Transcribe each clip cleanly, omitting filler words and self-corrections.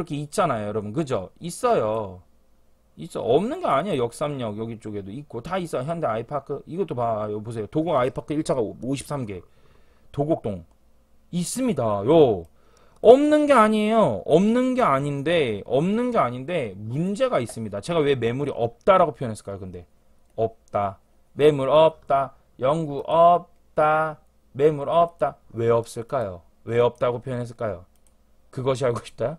이렇게 있잖아요, 여러분. 그죠? 있어요. 있어. 없는 게 아니야. 역삼역 여기 쪽에도 있고 다 있어. 현대 아이파크 이것도 봐요. 보세요. 도곡 아이파크 1차가 53개. 도곡동 있습니다. 요. 없는 게 아니에요. 없는 게 아닌데 문제가 있습니다. 제가 왜 매물이 없다라고 표현했을까요? 근데 없다. 매물 없다. 연구 없다. 매물 없다. 왜 없을까요? 왜 없다고 표현했을까요? 그것이 알고 싶다.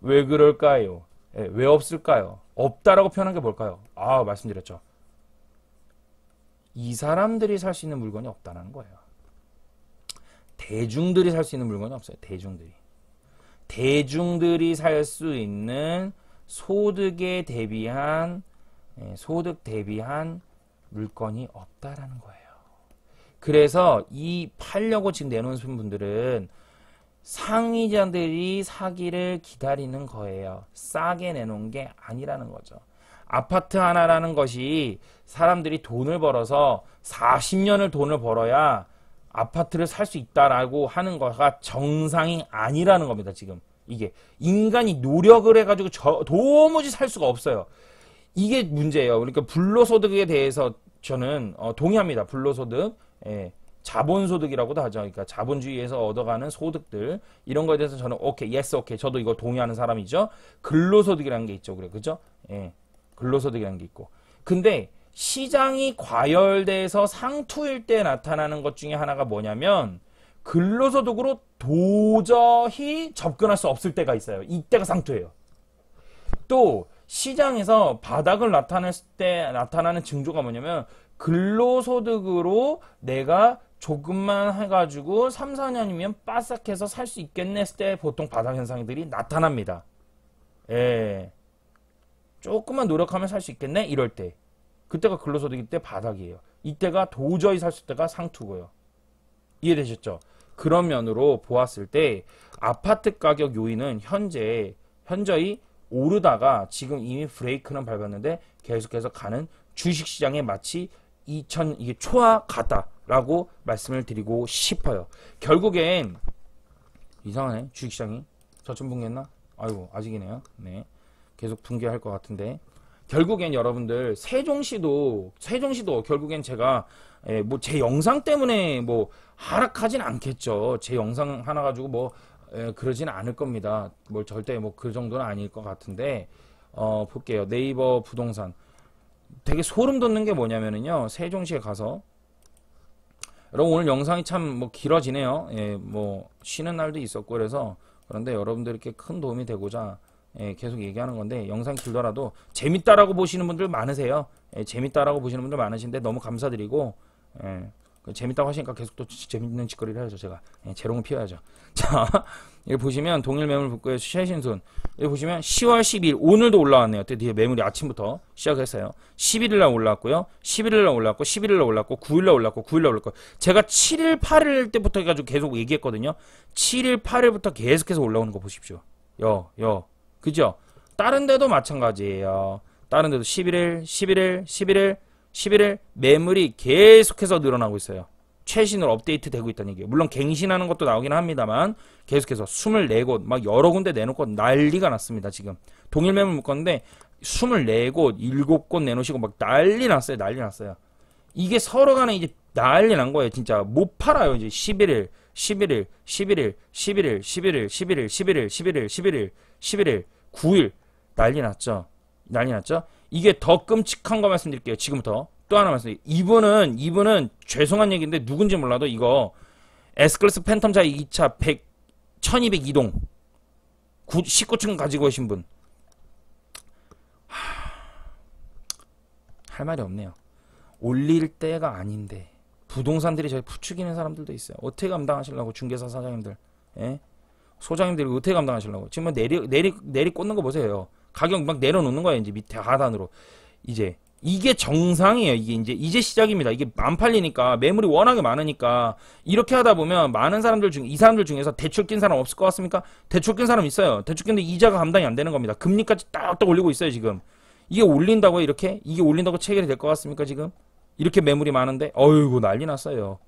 왜 그럴까요? 예, 왜 없을까요? 없다라고 표현한 게 뭘까요? 아, 말씀드렸죠. 이 사람들이 살 수 있는 물건이 없다는 거예요. 대중들이 살 수 있는 물건이 없어요. 대중들이 살 수 있는 소득에 대비한 소득 대비한 물건이 없다라는 거예요. 그래서 이 팔려고 지금 내놓으신 분들은 상위자들이 사기를 기다리는 거예요. 싸게 내놓은 게 아니라는 거죠. 아파트 하나라는 것이 사람들이 돈을 벌어서 40년을 돈을 벌어야 아파트를 살 수 있다라고 하는 거가 정상이 아니라는 겁니다. 지금 이게 인간이 노력을 해가지고 도무지 살 수가 없어요. 이게 문제예요. 그러니까 불로소득에 대해서 저는 동의합니다. 불로소득, 자본소득이라고도 하죠. 그러니까 자본주의에서 얻어가는 소득들 이런 거에 대해서 저는 오케이, 예스, 오케이. 저도 이거 동의하는 사람이죠. 근로소득이라는 게 있죠. 그래, 그죠? 근로소득이라는 게 있고. 근데 시장이 과열돼서 상투일 때 나타나는 것 중에 하나가 뭐냐면 근로소득으로 도저히 접근할 수 없을 때가 있어요. 이때가 상투예요. 또 시장에서 바닥을 나타냈을 때 나타나는 징조가 뭐냐면 근로소득으로 내가 조금만 해가지고 3, 4년이면 바싹해서 살 수 있겠네 했을 때 보통 바닥 현상들이 나타납니다. 조금만 노력하면 살 수 있겠네 이럴 때. 그때가 근로소득일 때 바닥이에요. 이때가 도저히 살 수 있을 때가 상투고요. 이해되셨죠? 그런 면으로 보았을 때 아파트 가격 요인은 현저히 오르다가 지금 이미 브레이크는 밟았는데 계속해서 가는 주식시장에 마치 이게 초와 같다라고 말씀을 드리고 싶어요. 결국엔 이상하네. 주식시장이 저점 붕괴했나? 아이고 아직이네요. 네, 계속 붕괴할 것 같은데 결국엔 여러분들 세종시도 결국엔 제가 뭐 제 영상 때문에 뭐 하락하진 않겠죠. 제 영상 하나 가지고 뭐 그러진 않을 겁니다. 뭐 절대 뭐 그 정도는 아닐 것 같은데 볼게요. 네이버 부동산 되게 소름 돋는 게 뭐냐면은요. 세종시에 가서 여러분 오늘 영상이 참 뭐 길어지네요. 뭐 쉬는 날도 있었고 그래서 그런데 여러분들께 큰 도움이 되고자 계속 얘기하는 건데 영상 길더라도 재밌다라고 보시는 분들 많으세요. 재밌다라고 보시는 분들 많으신데 너무 감사드리고 재밌다고 하시니까 계속 또 재밌는 짓거리를 해야죠. 제가 재롱을 피워야죠. 자, 여기 보시면 동일 매물 북구의 최신순 여기 보시면 10월 10일 오늘도 올라왔네요. 뒤에 매물이 아침부터 시작했어요. 11일날 올라왔고요. 11일날 올라왔고 11일날 올라왔고 9일날 올라왔고 9일날 올라왔고 제가 7일 8일 때부터 해가지고 계속 얘기했거든요. 7일 8일부터 계속해서 올라오는 거 보십시오. 그죠? 다른 데도 마찬가지예요. 다른 데도 11일 매물이 계속해서 늘어나고 있어요. 최신으로 업데이트 되고 있다는 얘기예요. 물론 갱신하는 것도 나오긴 합니다만 계속해서 24곳 막 여러 군데 내놓고 난리가 났습니다. 지금 동일 매물 묶었는데 24곳 7곳 내놓으시고 막 난리 났어요. 이게 서로 간에 이제 난리 난 거예요. 진짜 못 팔아요. 이제 11일 9일 난리 났죠. 이게 더 끔찍한 거 말씀드릴게요. 지금부터 또 하나 말씀드릴게요. 이분은 죄송한 얘기인데 누군지 몰라도 이거 S클래스 팬텀자 2차 1202동 19층 가지고 오신 분 할 말이 없네요. 올릴 때가 아닌데 부동산들이 저희 부추기는 사람들도 있어요. 어떻게 감당하시려고 중개사 사장님들 소장님들이 어떻게 감당하시려고 지금 내리 꽂는 거 보세요. 가격 막 내려놓는 거예요. 이제 밑에 하단으로 이제 이게 정상이에요. 이제 시작입니다. 이게 안 팔리니까 매물이 워낙에 많으니까 이렇게 하다 보면 많은 사람들 중 이 사람들 중에서 대출 낀 사람 없을 것 같습니까? 대출 낀 사람 있어요. 대출 낀데 이자가 감당이 안 되는 겁니다. 금리까지 딱딱 올리고 있어요. 지금 이게 올린다고요? 이게 올린다고 체결이 될 것 같습니까? 지금 이렇게 매물이 많은데 어이구 난리 났어요.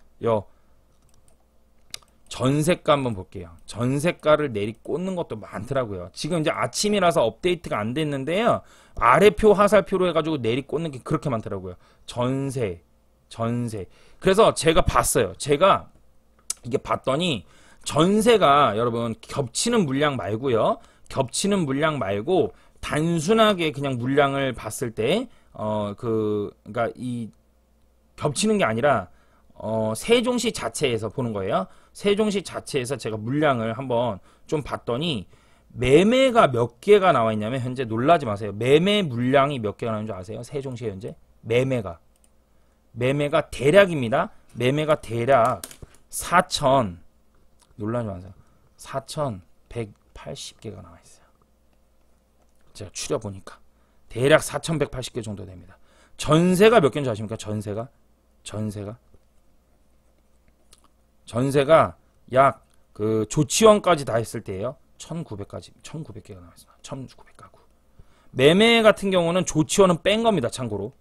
전세가 한번 볼게요. 전세가를 내리꽂는 것도 많더라고요. 지금 이제 아침이라서 업데이트가 안 됐는데요. 아래표 하살표로 해가지고 내리꽂는 게 그렇게 많더라고요. 전세. 그래서 제가 봤어요. 제가 이게 봤더니 전세가 여러분 겹치는 물량 말고요. 겹치는 물량 말고 단순하게 그냥 물량을 봤을 때 그러니까 이 겹치는 게 아니라 세종시 자체에서 보는 거예요. 세종시 자체에서 제가 물량을 한번 좀 봤더니 매매가 몇 개가 나와 있냐면 현재 놀라지 마세요. 매매 물량이 몇 개가 나오는 줄 아세요? 세종시에 현재 매매가 대략입니다. 매매가 대략 4천 놀라지 마세요. 4,180개가 나와 있어요. 제가 추려보니까 대략 4,180개 정도 됩니다. 전세가 몇 개인 줄 아십니까? 전세가 약 그 조치원까지 다 했을 때예요. 1,900개가 나왔어요. 1,900가구. 매매 같은 경우는 조치원은 뺀 겁니다. 참고로.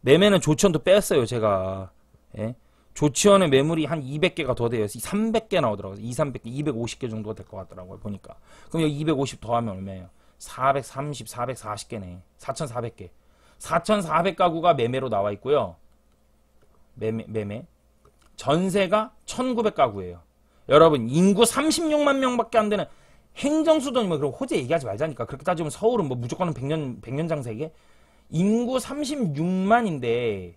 매매는 조치원도 뺐어요. 제가. 예? 조치원의 매물이 한 200개가 더 돼요. 300개 나오더라고요. 300개, 250개 정도가 될 것 같더라고요. 보니까. 그럼 여기 250 더하면 얼마예요? 430, 440개네. 4,400개. 4,400가구가 매매로 나와 있고요. 매매. 전세가 1,900가구예요. 여러분 인구 36만 명밖에 안 되는 행정수도니 뭐 그럼 호재 얘기하지 말자니까. 그렇게 따지면 서울은 뭐 무조건 100년 장세계. 인구 36만인데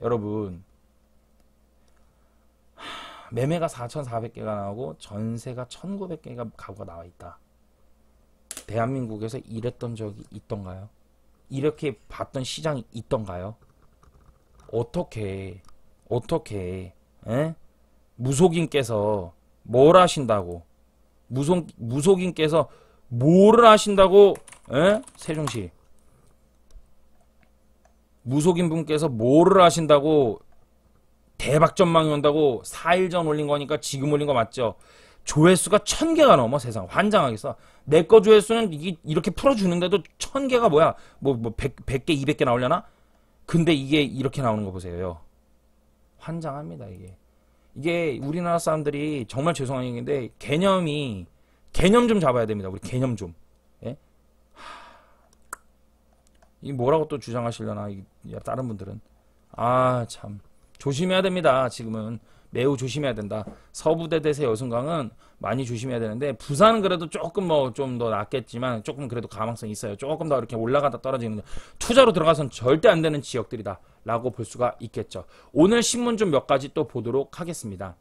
여러분 매매가 4,400개가 나오고 전세가 1,900개가 가구가 나와 있다. 대한민국에서 이랬던 적이 있던가요? 이렇게 봤던 시장이 있던가요? 어떻게 에? 무속인께서 뭘 하신다고? 무속인께서 뭐를 하신다고? 에? 세종시 무속인 분께서 뭐를 하신다고 대박전망이 온다고 4일 전 올린 거니까 지금 올린 거 맞죠? 조회수가 1,000개가 넘어. 세상 환장하겠어. 내 거 조회수는 이렇게 풀어주는데도 1,000개가 뭐야? 뭐 100개 200개 나오려나? 근데 이게 이렇게 나오는 거 보세요. 환장합니다. 이게 우리나라 사람들이 정말 죄송한 얘기인데 개념 좀 잡아야 됩니다. 우리 개념 좀. 예? 이 뭐라고 또 주장하시려나 다른 분들은. 아 참 조심해야 됩니다. 지금은 매우 조심해야 된다. 서부대대세 여순강은 많이 조심해야 되는데 부산은 그래도 조금 뭐 좀 더 낫겠지만 조금 그래도 가망성이 있어요. 조금 더 이렇게 올라가다 떨어지는 투자로 들어가선 절대 안 되는 지역들이다 라고 볼 수가 있겠죠. 오늘 신문 좀 몇 가지 또 보도록 하겠습니다.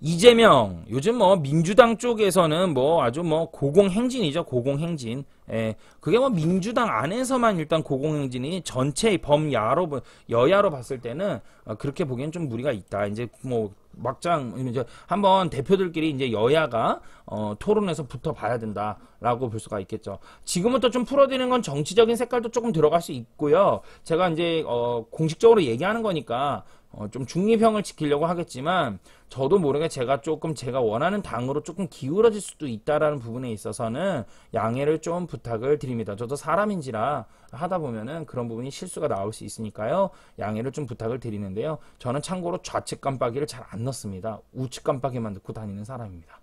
이재명 요즘 뭐 민주당 쪽에서는 뭐 아주 뭐 고공행진이죠. 고공행진. 예, 그게 뭐 민주당 안에서만 일단 고공행진이 전체 여야로 봤을 때는 그렇게 보기엔 좀 무리가 있다. 이제 뭐 막장 이제 한번 대표들끼리 이제 여야가 토론에서 붙어봐야 된다라고 볼 수가 있겠죠. 지금부터 좀 풀어드리는 건 정치적인 색깔도 조금 들어갈 수 있고요. 제가 이제 공식적으로 얘기하는 거니까 좀 중립형을 지키려고 하겠지만 저도 모르게 제가 원하는 당으로 조금 기울어질 수도 있다라는 부분에 있어서는 양해를 좀 부탁을 드립니다. 저도 사람인지라 하다 보면은 그런 부분이 실수가 나올 수 있으니까요. 양해를 좀 부탁을 드리는데요. 저는 참고로 좌측 깜빡이를 잘 안 넣습니다. 우측 깜빡이만 넣고 다니는 사람입니다.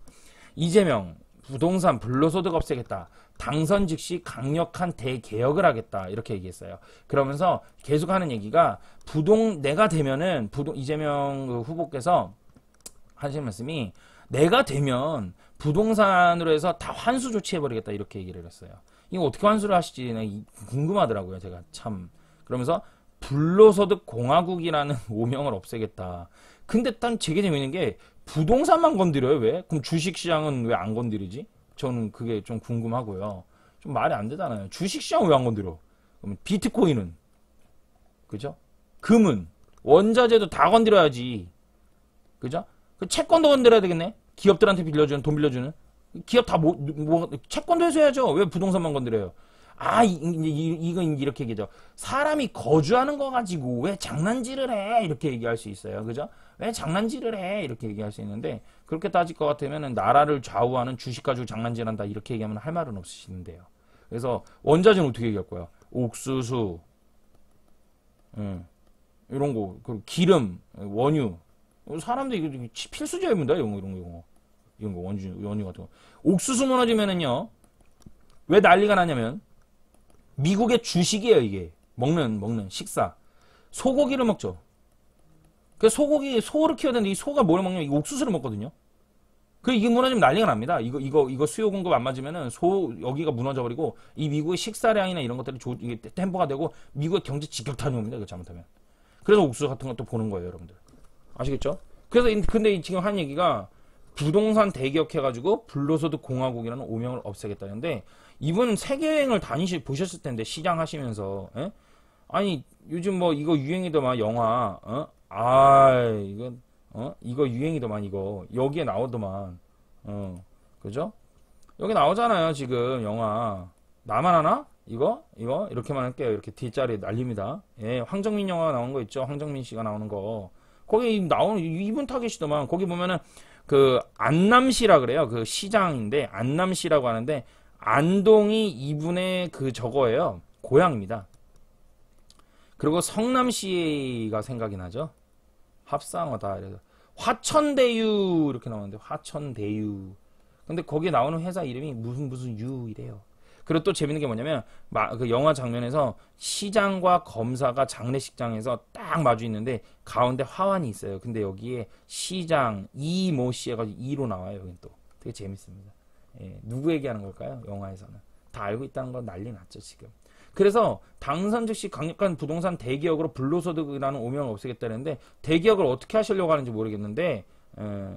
이재명 부동산 불로소득 없애겠다. 당선 즉시 강력한 대개혁을 하겠다. 이렇게 얘기했어요. 그러면서 계속하는 얘기가 내가 되면은 이재명 후보께서 하신 말씀이 내가 되면 부동산으로 해서 다 환수 조치해버리겠다. 이렇게 얘기를 했어요. 이거 어떻게 환수를 하실지 궁금하더라고요. 제가 참. 그러면서 불로소득 공화국이라는 오명을 없애겠다. 근데 딱 되게 재밌는 게 부동산만 건드려요. 왜? 그럼 주식시장은 왜 안 건드리지? 저는 그게 좀 궁금하고요. 좀 말이 안 되잖아요. 주식시장 왜 안 건드려? 그럼 비트코인은? 그죠? 금은? 원자재도 다 건드려야지. 그죠? 그 채권도 건드려야 되겠네? 기업들한테 돈 빌려주는? 기업 다 채권도 해줘야죠. 왜 부동산만 건드려요? 이건 이렇게 얘기죠. 사람이 거주하는 거 가지고 왜 장난질을 해? 이렇게 얘기할 수 있어요. 그죠? 왜 장난질을 해? 이렇게 얘기할 수 있는데, 그렇게 따질 것 같으면 나라를 좌우하는 주식 가지고 장난질한다. 이렇게 얘기하면 할 말은 없으시는데요. 그래서 원자재는 어떻게 얘기할 거야? 옥수수, 이런 거, 기름, 원유, 사람들 이거 필수 제입니다. 이런 거 원유 같은 거. 옥수수 무너지면은요. 왜 난리가 나냐면 미국의 주식이에요, 이게. 먹는 식사. 소고기를 먹죠. 그 소를 키워야 되는데 이 소가 뭘 먹냐면 이 옥수수를 먹거든요. 그 이게 무너지면 난리가 납니다. 이거 수요 공급 안 맞으면은 여기가 무너져 버리고 이 미국의 식사량이나 이런 것들이 이게 템포가 되고 미국의 경제 직격탄이 옵니다. 이거 잘못하면. 그래서 옥수수 같은 것도 보는 거예요, 여러분들. 아시겠죠? 그래서 근데 지금 한 얘기가 부동산 대기업 해가지고 불로소득 공화국이라는 오명을 없애겠다는데 이분 세계 여행을 보셨을 텐데 시장 하시면서 에? 아니 요즘 뭐 이거 유행이더만 영화 이거 유행이더만 이거 여기에 나오더만 그죠? 여기 나오잖아요 지금 영화 나만 하나? 이거 이렇게만 할게요. 이렇게 뒷자리 날립니다. 예, 황정민 영화 나온 거 있죠? 황정민 씨가 나오는 거 거기 나오는 이분 타겟이더만 거기 보면은 그 안남시라 그래요. 그 시장인데 안남시라고 하는데 안동이 이분의 그 저거예요. 고향입니다. 그리고 성남시가 생각이 나죠. 합상어다. 이래서 화천대유 이렇게 나오는데 화천대유. 근데 거기에 나오는 회사 이름이 무슨 유이래요. 그리고 또 재밌는 게 뭐냐면 그 영화 장면에서 시장과 검사가 장례식장에서 딱 마주 있는데 가운데 화환이 있어요. 근데 여기에 시장 이모 씨 해가지고 이로 나와요. 여긴 또 되게 재밌습니다. 예, 누구 얘기하는 걸까요? 영화에서는 다 알고 있다는 건 난리 났죠 지금. 그래서 당선 즉시 강력한 부동산 대기업으로 불로소득이라는 오명을 없애겠다는데 대기업을 어떻게 하시려고 하는지 모르겠는데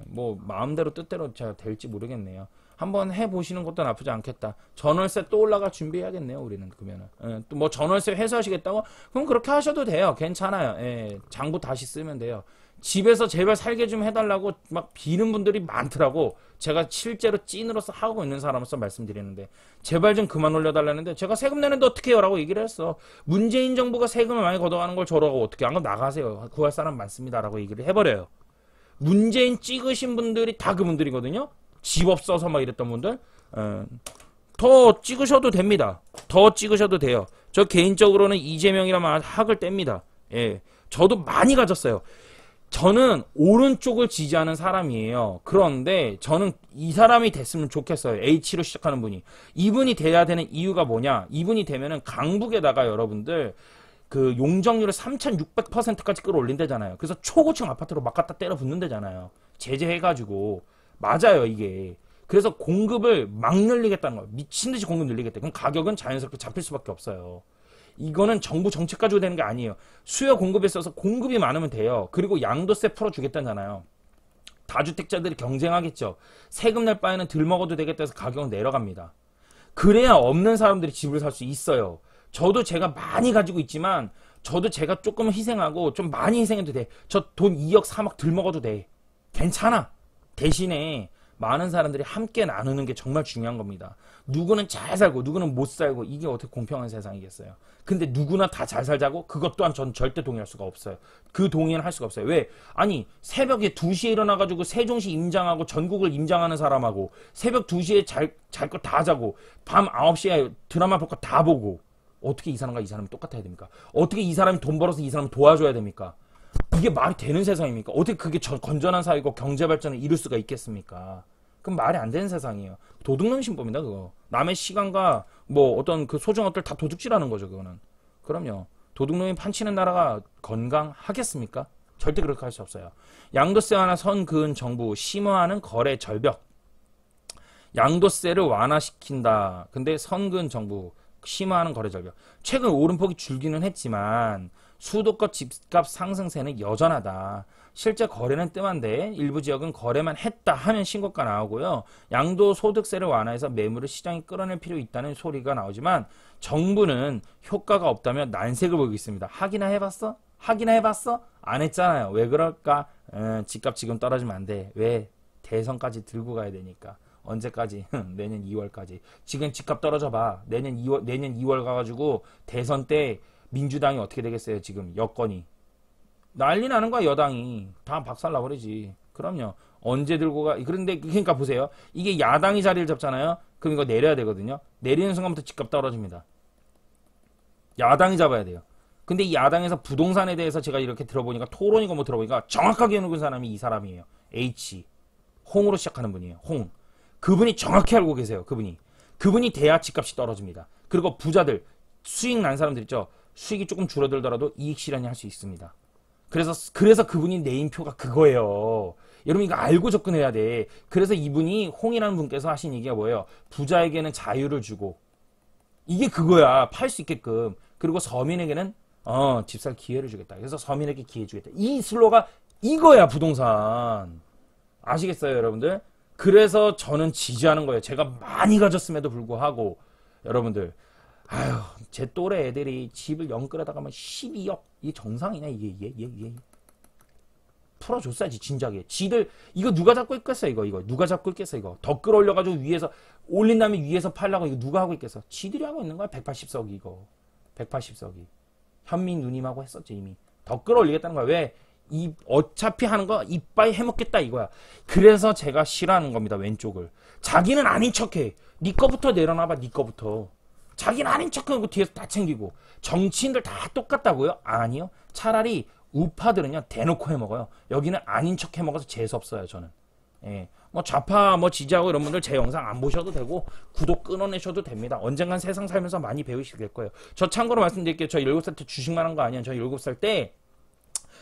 뭐 마음대로 뜻대로 될지 모르겠네요. 한번 해보시는 것도 나쁘지 않겠다. 전월세 또 올라갈 준비해야겠네요. 우리는 그러면은 또 뭐 전월세 회수하시겠다고? 그럼 그렇게 하셔도 돼요. 괜찮아요. 예, 장부 다시 쓰면 돼요. 집에서 제발 살게 좀 해달라고 막 비는 분들이 많더라고. 제가 실제로 찐으로서 하고 있는 사람으로서 말씀드리는데 제발 좀 그만 올려달라는데 제가 세금 내는데 어떻게 해요? 라고 얘기를 했어. 문재인 정부가 세금을 많이 걷어가는 걸 저러고 어떻게 안 그럼 나가세요. 구할 사람 많습니다. 라고 얘기를 해버려요. 문재인 찍으신 분들이 다 그분들이거든요. 집 없어서 막 이랬던 분들 더 찍으셔도 됩니다. 더 찍으셔도 돼요. 저 개인적으로는 이재명이라면 학을 뗍니다. 예, 저도 많이 가졌어요. 저는 오른쪽을 지지하는 사람이에요. 그런데 저는 이 사람이 됐으면 좋겠어요. H로 시작하는 분이. 이분이 돼야 되는 이유가 뭐냐? 이분이 되면은 강북에다가 여러분들 그 용적률을 3,600%까지 끌어올린대잖아요. 그래서 초고층 아파트로 막 갖다 때려 붙는대잖아요. 제재해가지고. 맞아요, 이게. 그래서 공급을 막 늘리겠다는 거예요. 미친듯이 공급 늘리겠다. 그럼 가격은 자연스럽게 잡힐 수밖에 없어요. 이거는 정부 정책 가지고 되는 게 아니에요. 수요 공급에 있어서 공급이 많으면 돼요. 그리고 양도세 풀어주겠다잖아요. 다주택자들이 경쟁하겠죠. 세금 낼 바에는 덜 먹어도 되겠다 해서 가격은 내려갑니다. 그래야 없는 사람들이 집을 살 수 있어요. 저도 제가 많이 가지고 있지만 저도 제가 조금 희생하고 좀 많이 희생해도 돼. 저 돈 2억 3억 덜 먹어도 돼. 괜찮아. 대신에 많은 사람들이 함께 나누는 게 정말 중요한 겁니다. 누구는 잘 살고 누구는 못 살고 이게 어떻게 공평한 세상이겠어요. 근데 누구나 다 잘 살자고? 그것 또한 전 절대 동의할 수가 없어요. 그 동의는 할 수가 없어요. 왜? 아니 새벽에 2시에 일어나가지고 세종시 임장하고 전국을 임장하는 사람하고 새벽 2시에 잘 거 다 자고 밤 9시에 드라마 볼 거 다 보고 어떻게 이 사람과 이 사람이 똑같아야 됩니까? 어떻게 이 사람이 돈 벌어서 이 사람 도와줘야 됩니까? 이게 말이 되는 세상입니까? 어떻게 그게 건전한 사회고 경제 발전을 이룰 수가 있겠습니까? 그럼 말이 안 되는 세상이에요. 도둑놈 신법입니다, 그거. 남의 시간과 뭐 어떤 그 소중한 것들 다 도둑질하는 거죠, 그거는. 그럼요. 도둑놈이 판치는 나라가 건강하겠습니까? 절대 그렇게 할 수 없어요. 양도세 완화 선 그은 정부 심화하는 거래 절벽. 양도세를 완화시킨다. 근데 선 그은 정부 심화하는 거래 절벽. 최근 오름폭이 줄기는 했지만 수도권 집값 상승세는 여전하다. 실제 거래는 뜸한데 일부 지역은 거래만 했다 하면 신고가 나오고요. 양도소득세를 완화해서 매물을 시장에 끌어낼 필요 있다는 소리가 나오지만 정부는 효과가 없다며 난색을 보이고 있습니다. 하기나 해봤어? 하기나 해봤어? 안 했잖아요. 왜 그럴까? 집값 지금 떨어지면 안 돼. 왜? 대선까지 들고 가야 되니까. 언제까지? 내년 2월까지. 지금 집값 떨어져 봐. 내년 2월 가가지고 대선 때 민주당이 어떻게 되겠어요? 지금 여건이. 난리 나는 거야, 여당이. 다 박살나버리지. 그럼요. 언제 들고 가. 그런데, 그러니까 보세요. 이게 야당이 자리를 잡잖아요? 그럼 이거 내려야 되거든요. 내리는 순간부터 집값 떨어집니다. 야당이 잡아야 돼요. 근데 이 야당에서 부동산에 대해서 제가 이렇게 들어보니까 토론이고 뭐 들어보니까 정확하게 해놓은 사람이 이 사람이에요. H. 홍으로 시작하는 분이에요. 홍. 그분이 정확히 알고 계세요. 그분이 돼야 집값이 떨어집니다. 그리고 부자들, 수익 난 사람들 있죠. 수익이 조금 줄어들더라도 이익 실현이 할 수 있습니다. 그래서 그분이 네임표가 그거예요. 여러분 이거 알고 접근해야 돼. 그래서 이분이 홍이라는 분께서 하신 얘기가 뭐예요? 부자에게는 자유를 주고 이게 그거야. 팔 수 있게끔. 그리고 서민에게는 집 살 기회를 주겠다. 그래서 서민에게 기회 주겠다. 이 슬로가 이거야 부동산. 아시겠어요 여러분들? 그래서 저는 지지하는 거예요. 제가 많이 가졌음에도 불구하고 여러분들 아휴 제 또래 애들이 집을 연끌어다가면 12억 이게 정상이냐 이게 풀어줬어야지 진작에. 지들 이거 누가 잡고 있겠어 이거 누가 잡고 있겠어 이거. 더 끌어올려가지고 위에서 올린 다음에 위에서 팔라고 이거 누가 하고 있겠어. 지들이 하고 있는 거야. 180석이 이거 180석이 현민 누님하고 했었지 이미. 더 끌어올리겠다는 거야. 왜? 어차피 하는 거 이빠이 해먹겠다 이거야. 그래서 제가 싫어하는 겁니다. 왼쪽을. 자기는 아닌 척해. 니 거부터 내려놔봐. 니 거부터. 자기는 아닌 척하고 뒤에서 다 챙기고. 정치인들 다 똑같다고요? 아니요. 차라리 우파들은요 대놓고 해먹어요. 여기는 아닌 척 해먹어서 재수없어요 저는. 예. 뭐 좌파 뭐 지지하고 이런 분들 제 영상 안 보셔도 되고 구독 끊어내셔도 됩니다. 언젠간 세상 살면서 많이 배우시게 될 거예요. 저 참고로 말씀드릴게요. 저 17살 때 주식만 한 거 아니에요. 저 17살 때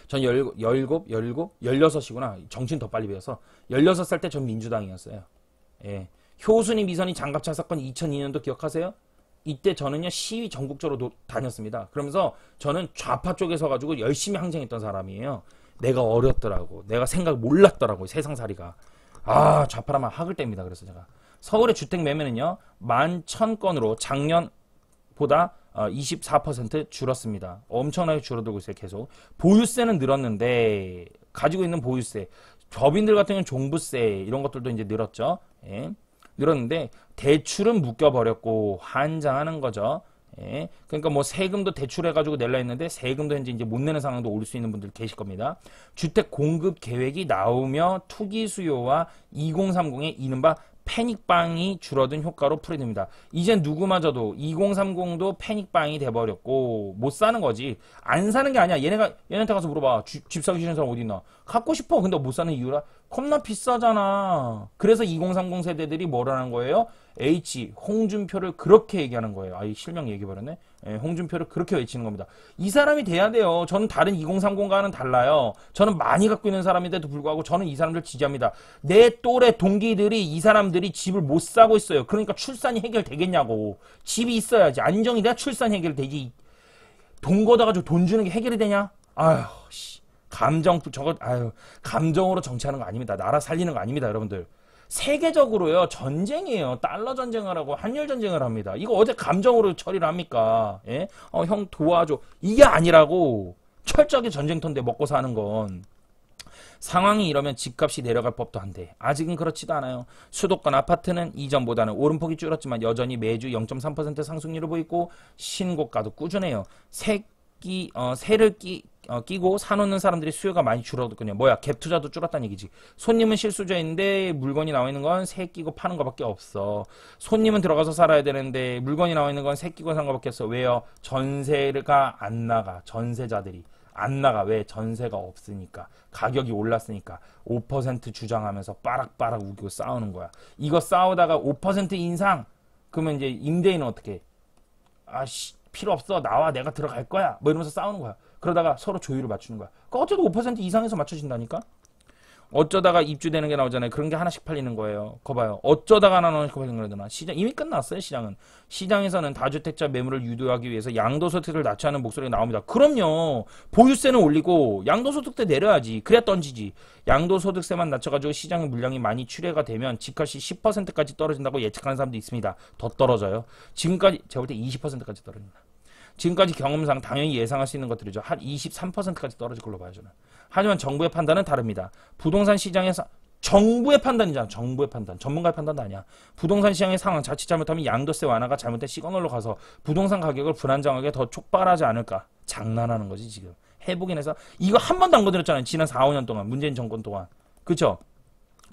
전 16이구나. 정신 더 빨리 배워서 16살 때 전 민주당이었어요. 예. 효순이 미선이 장갑차 사건 2002년도 기억하세요? 이때 저는요 시위 전국적으로 다녔습니다. 그러면서 저는 좌파 쪽에 서가지고 열심히 항쟁했던 사람이에요. 내가 어렸더라고. 내가 생각 몰랐더라고. 세상살이가. 좌파라면 학을 뗍니다. 그래서 제가 서울의 주택 매매는요 11,000건으로 작년보다 24% 줄었습니다. 엄청나게 줄어들고 있어요. 계속. 보유세는 늘었는데 가지고 있는 보유세, 법인들 같은 경우는 종부세 이런 것들도 이제 늘었죠. 예. 늘었는데 대출은 묶여버렸고 환장하는 거죠. 예. 그러니까 뭐 세금도 대출해가지고 낼라 했는데 세금도 현재 이제 못 내는 상황도 올 수 있는 분들 계실 겁니다. 주택 공급 계획이 나오며 투기 수요와 2030의 이른바 패닉방이 줄어든 효과로 풀이됩니다. 이젠 누구마저도 2030도 패닉방이 돼버렸고 못 사는 거지. 안 사는 게 아니야. 얘네한테 가서 물어봐. 집 사기 싫은 사람 어디 있나? 갖고 싶어. 근데 못 사는 이유라 겁나 비싸잖아. 그래서 2030 세대들이 뭐라는 거예요? H 홍준표를 그렇게 얘기하는 거예요. 이 실명 얘기해버렸네. 예, 홍준표를 그렇게 외치는 겁니다. 이 사람이 돼야 돼요. 저는 다른 2030과는 달라요. 저는 많이 갖고 있는 사람인데도 불구하고 저는 이 사람들 지지합니다. 내 또래 동기들이 이 사람들이 집을 못 사고 있어요. 그러니까 출산이 해결되겠냐고. 집이 있어야지. 안정이 돼야 출산이 해결되지. 돈 걷어가지고 돈 주는 게 해결이 되냐? 감정으로 정치하는 거 아닙니다. 나라 살리는 거 아닙니다, 여러분들. 세계적으로요, 전쟁이에요. 달러 전쟁을 하고 한일 전쟁을 합니다. 이거 어제 감정으로 처리를 합니까? 예? 형 도와줘. 이게 아니라고. 철저하게 전쟁터인데 먹고 사는 건. 상황이 이러면 집값이 내려갈 법도 한데 아직은 그렇지도 않아요. 수도권 아파트는 이전보다는 오름폭이 줄었지만 여전히 매주 0.3% 상승률을 보이고 신고가도 꾸준해요. 세를 끼고 사놓는 사람들이 수요가 많이 줄어들거든요. 뭐야, 갭 투자도 줄었다는 얘기지. 손님은 실수요인데 물건이 나와 있는 건 세 끼고 파는 거밖에 없어. 손님은 들어가서 살아야 되는데 물건이 나와 있는 건 세 끼고 사는 거밖에 없어. 왜요? 전세가 안 나가. 전세자들이 안 나가. 왜? 전세가 없으니까. 가격이 올랐으니까. 5% 주장하면서 빠락빠락 우기고 싸우는 거야. 이거 싸우다가 5% 인상? 그러면 이제 임대인은 어떻게? 필요 없어. 나와. 내가 들어갈 거야. 뭐 이러면서 싸우는 거야. 그러다가 서로 조율을 맞추는 거야. 그러니까 어째도 5% 이상에서 맞춰진다니까? 어쩌다가 입주되는 게 나오잖아요. 그런 게 하나씩 팔리는 거예요. 거 봐요. 어쩌다가 하나씩 팔리는 거잖아. 시장 이미 끝났어요. 시장은. 시장에서는 다주택자 매물을 유도하기 위해서 양도소득을 낮춰야 하는 목소리가 나옵니다. 그럼요. 보유세는 올리고 양도소득세 내려야지. 그래야 던지지. 양도소득세만 낮춰가지고 시장의 물량이 많이 출회가 되면 집값이 10%까지 떨어진다고 예측하는 사람도 있습니다. 더 떨어져요. 지금까지 제가 볼 때 20%까지 떨어진다. 지금까지 경험상 당연히 예상할 수 있는 것들이죠. 한 23%까지 떨어질 걸로 봐요, 저는. 하지만 정부의 판단은 다릅니다. 부동산 시장에서 정부의 판단이잖아. 정부의 판단. 전문가의 판단도 아니야. 부동산 시장의 상황 자칫 잘못하면 양도세 완화가 잘못된 시그널로 가서 부동산 가격을 불안정하게 더 촉발하지 않을까. 장난하는 거지 지금. 해보긴 해서 이거 한 번도 안 건드렸잖아요. 지난 4, 5년 동안. 문재인 정권 동안. 그쵸?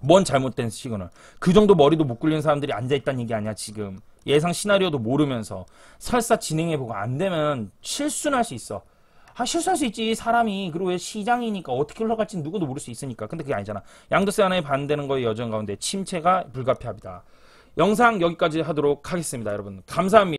뭔 잘못된 시그널. 그 정도 머리도 못 굴리는 사람들이 앉아있다는 얘기 아니야 지금. 예상 시나리오도 모르면서 설사 진행해보고 안 되면 실수는 할 수 있어. 실수할 수 있지, 사람이. 그리고 왜 시장이니까 어떻게 흘러갈지 누구도 모를 수 있으니까. 근데 그게 아니잖아. 양도세 완화에 반대하는 거의 여정 가운데 침체가 불가피합니다. 영상 여기까지 하도록 하겠습니다. 여러분 감사합니다.